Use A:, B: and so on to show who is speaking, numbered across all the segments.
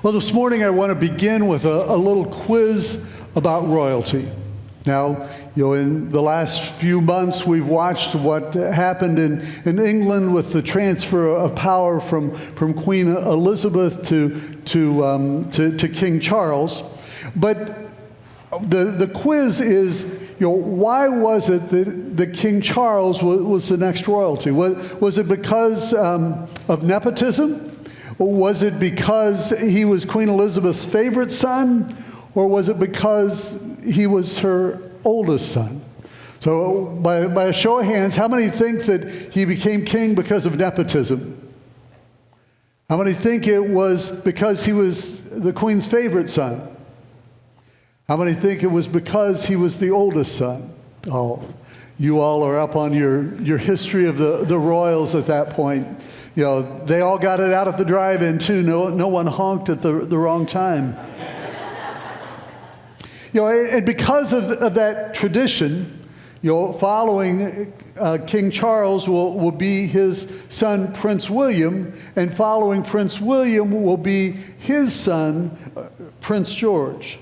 A: Well, this morning I want to begin with a little quiz about royalty. Now, in the last few months, we've watched what happened in England with the transfer of power from Queen Elizabeth to King Charles. But the quiz is, why was it that King Charles was the next royalty? Was it because of nepotism? Was it because he was Queen Elizabeth's favorite son? Or was it because he was her oldest son? So by a show of hands, how many think that he became king because of nepotism? How many think it was because he was the queen's favorite son? How many think it was because he was the oldest son? Oh, you all are up on your history of the royals at that point. They all got it out at the drive-in too. No one honked at the wrong time. And because of that tradition, following King Charles will be his son Prince William, and following Prince William will be his son Prince George.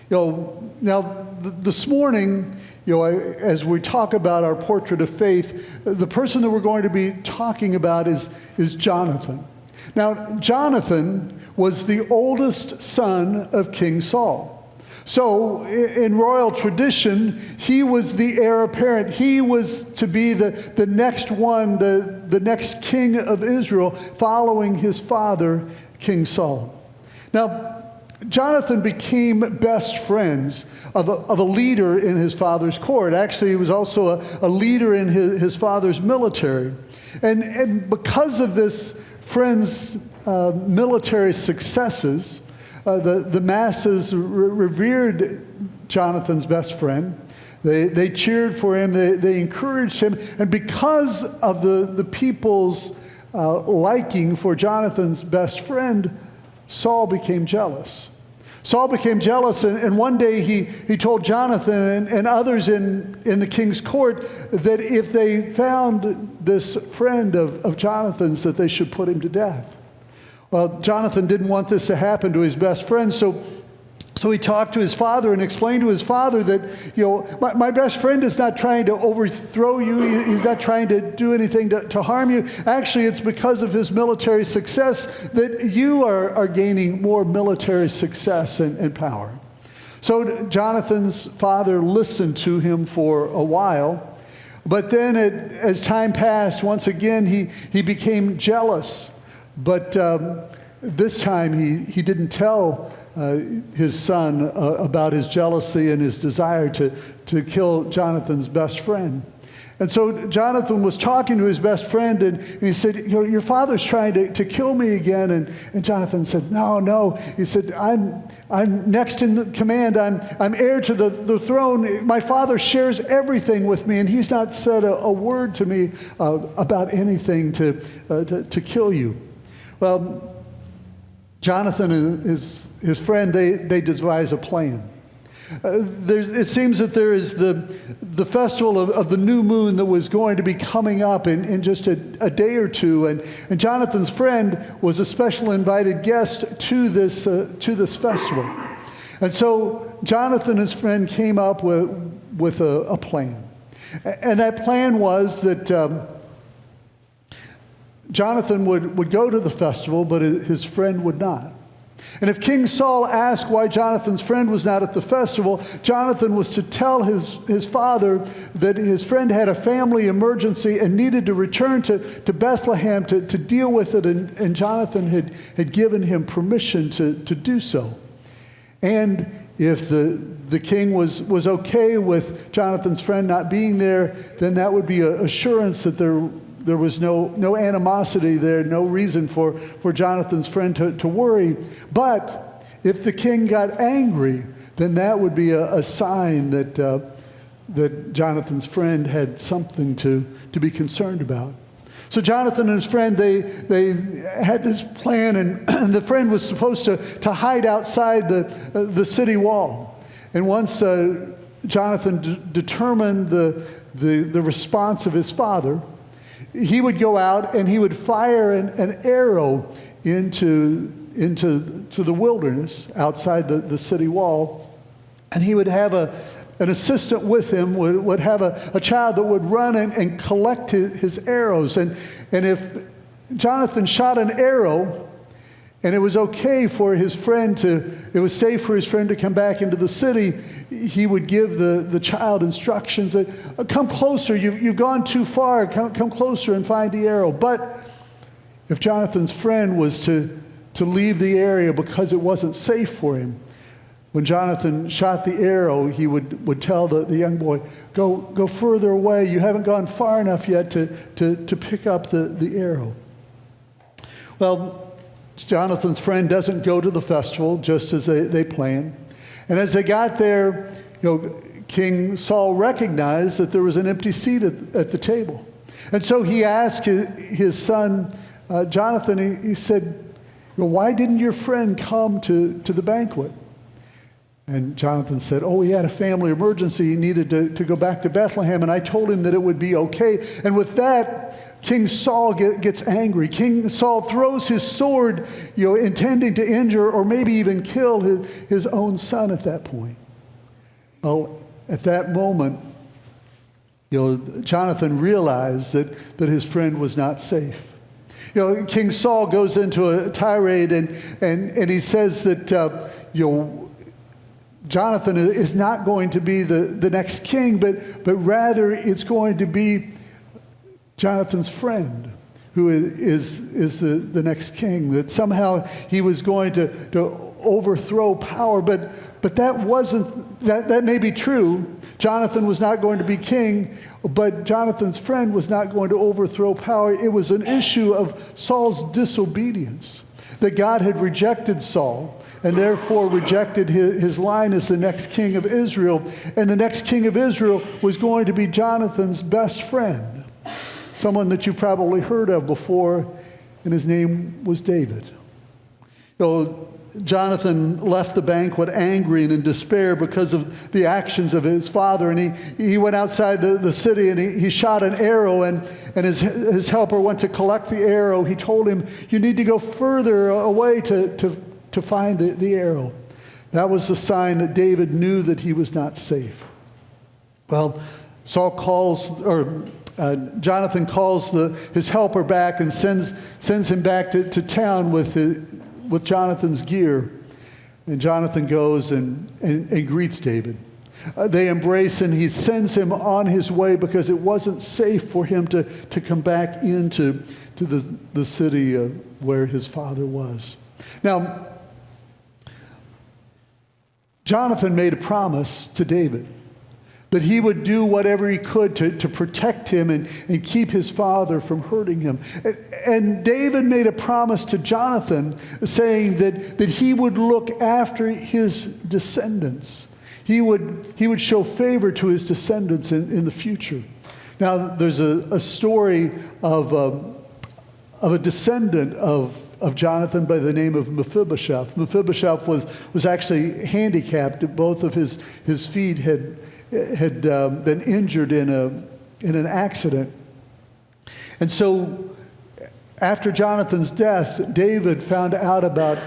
A: Now this morning, as we talk about our portrait of faith, the person that we're going to be talking about is Jonathan. Now, Jonathan was the oldest son of King Saul. So, in royal tradition, he was the heir apparent. He was to be the next one, the next king of Israel, following his father, King Saul. Now, Jonathan became best friends of a leader in his father's court. Actually, he was also a leader in his father's military. And because of this friend's military successes, the masses revered Jonathan's best friend. They cheered for him. They encouraged him. And because of the people's liking for Jonathan's best friend, Saul became jealous. Saul became jealous, and one day he told Jonathan and others in the king's court that if they found this friend of Jonathan's, that they should put him to death. Well, Jonathan didn't want this to happen to his best friend, so he talked to his father and explained to his father that, my best friend is not trying to overthrow you. He's not trying to do anything to harm you. Actually, it's because of his military success that you are gaining more military success and power. So Jonathan's father listened to him for a while, but then as time passed, once again, he became jealous. But this time he didn't tell his son about his jealousy and his desire to kill Jonathan's best friend. And so Jonathan was talking to his best friend, and he said, your father's trying to kill me again. And Jonathan said, no. He said, I'm next in the command. I'm heir to the throne. My father shares everything with me, and he's not said a word to me about anything to kill you. Well, Jonathan and his friend, they devise a plan. It seems that there is the festival of the new moon that was going to be coming up in just a day or two, and Jonathan's friend was a special invited guest to this festival. And so Jonathan and his friend came up with a plan. And that plan was that Jonathan would go to the festival, but his friend would not. And if King Saul asked why Jonathan's friend was not at the festival, Jonathan was to tell his father that his friend had a family emergency and needed to return to Bethlehem to deal with it, and Jonathan had given him permission to do so. And if the king was okay with Jonathan's friend not being there, then that would be an assurance that there was no animosity there, no reason for Jonathan's friend to worry. But if the king got angry, then that would be a sign that Jonathan's friend had something to be concerned about. So Jonathan and his friend, they had this plan, and the friend was supposed to hide outside the city wall. And once Jonathan determined the response of his father, he would go out and he would fire an arrow into into the wilderness outside the city wall, and he would have an assistant with him, would have a child that would run and collect his arrows. And if Jonathan shot an arrow, and it was okay for his friend it was safe for his friend to come back into the city, he would give the child instructions that, come closer, you've gone too far, come closer and find the arrow. But if Jonathan's friend was to leave the area because it wasn't safe for him, when Jonathan shot the arrow, he would tell the young boy, go further away, you haven't gone far enough yet to pick up the arrow. Well, Jonathan's friend doesn't go to the festival just as they planned. And as they got there, King Saul recognized that there was an empty seat at the table. And so he asked his son Jonathan, he said, why didn't your friend come to the banquet? And Jonathan said, he had a family emergency. He needed to go back to Bethlehem, and I told him that it would be okay. And with that, King Saul gets angry. King Saul throws his sword, intending to injure or maybe even kill his own son at that point. Well, at that moment, Jonathan realized that his friend was not safe. King Saul goes into a tirade and he says that Jonathan is not going to be the next king, but rather it's going to be Jonathan's friend who is the next king, that somehow he was going to overthrow power. But that may be true. Jonathan was not going to be king, but Jonathan's friend was not going to overthrow power. It was an issue of Saul's disobedience, that God had rejected Saul and therefore rejected his line as the next king of Israel. And the next king of Israel was going to be Jonathan's best friend, someone that you probably heard of before, and his name was David. Jonathan left the banquet angry and in despair because of the actions of his father, and he went outside the city and he shot an arrow, and his helper went to collect the arrow. He told him, you need to go further away to find the arrow. That was the sign that David knew that he was not safe. Well, Jonathan calls his helper back and sends him back to town with Jonathan's gear. And Jonathan goes and greets David. They embrace, and he sends him on his way because it wasn't safe for him to come back into the city where his father was. Now, Jonathan made a promise to David that he would do whatever he could to protect him and keep his father from hurting him. And David made a promise to Jonathan saying that he would look after his descendants. He would show favor to his descendants in the future. Now, there's a story of a descendant of Jonathan by the name of Mephibosheth. Mephibosheth was actually handicapped. Both of his feet had been injured in an accident. And so after Jonathan's death, David found out about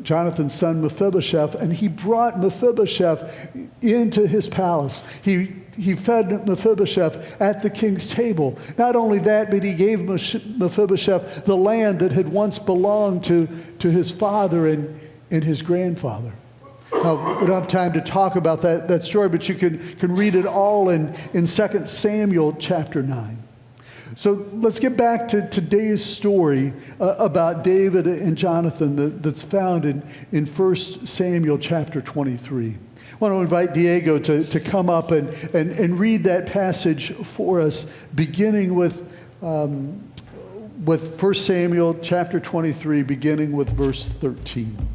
A: Jonathan's son Mephibosheth, and he brought Mephibosheth into his palace. He fed Mephibosheth at the king's table. Not only that, but he gave Mephibosheth the land that had once belonged to his father and his grandfather. Now, we don't have time to talk about that story, but you can read it all in 2 Samuel chapter 9. So let's get back to today's story about David and Jonathan that's found in 1 Samuel chapter 23. I want to invite Diego to come up and read that passage for us, beginning with 1 Samuel chapter 23, beginning with verse 13.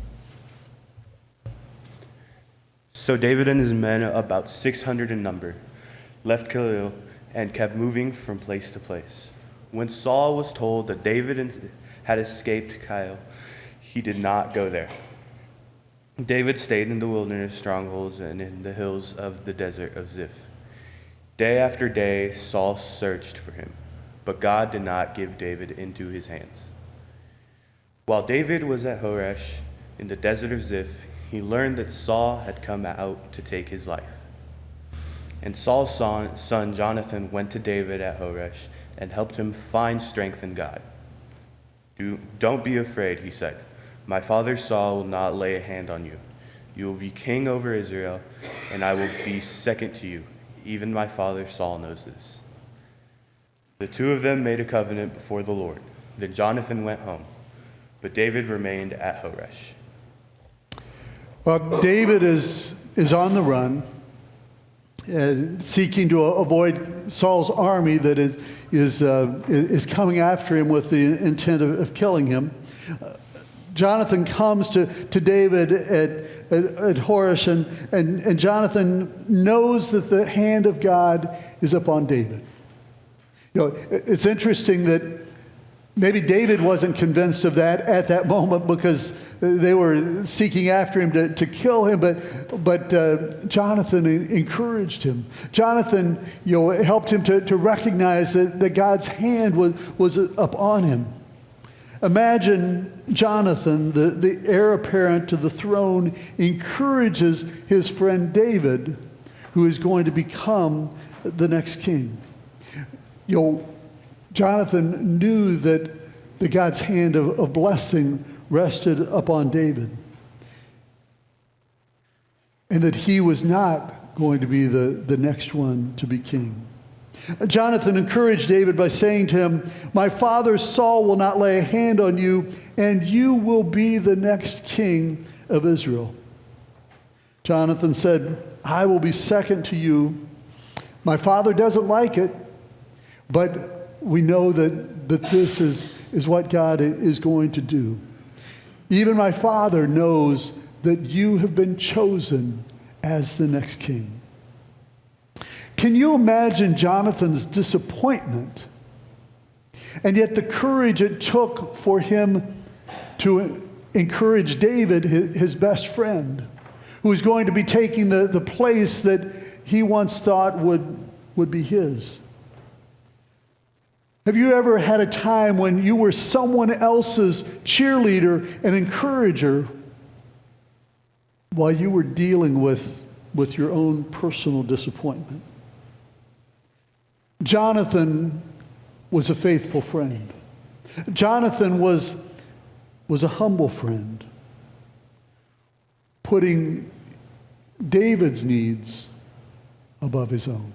B: So David and his men, about 600 in number, left Keilah and kept moving from place to place. When Saul was told that David had escaped Keilah, he did not go there. David stayed in the wilderness strongholds and in the hills of the desert of Ziph. Day after day, Saul searched for him, but God did not give David into his hands. While David was at Horesh in the desert of Ziph, he learned that Saul had come out to take his life. And Saul's son Jonathan went to David at Horesh and helped him find strength in God. Don't be afraid, he said. My father Saul will not lay a hand on you. You will be king over Israel, and I will be second to you. Even my father Saul knows this. The two of them made a covenant before the Lord. Then Jonathan went home, but David remained at Horesh.
A: Well, David is on the run, seeking to avoid Saul's army that is coming after him with the intent of killing him. Jonathan comes to David at Horesh, and Jonathan knows that the hand of God is upon David. You know, it's interesting that maybe David wasn't convinced of that at that moment because they were seeking after him to kill him, but Jonathan encouraged him. Jonathan, helped him to recognize that God's hand was upon him. Imagine Jonathan, the heir apparent to the throne, encourages his friend David, who is going to become the next king. Jonathan knew that the God's hand of blessing rested upon David, and that he was not going to be the next one to be king. Jonathan encouraged David by saying to him, my father Saul will not lay a hand on you, and you will be the next king of Israel. Jonathan said, I will be second to you. My father doesn't like it, but we know that this is what God is going to do. Even my father knows that you have been chosen as the next king. Can you imagine Jonathan's disappointment, and yet the courage it took for him to encourage David, his best friend, who was going to be taking the place that he once thought would be his? Have you ever had a time when you were someone else's cheerleader and encourager while you were dealing with your own personal disappointment? Jonathan was a faithful friend. Jonathan was a humble friend, putting David's needs above his own.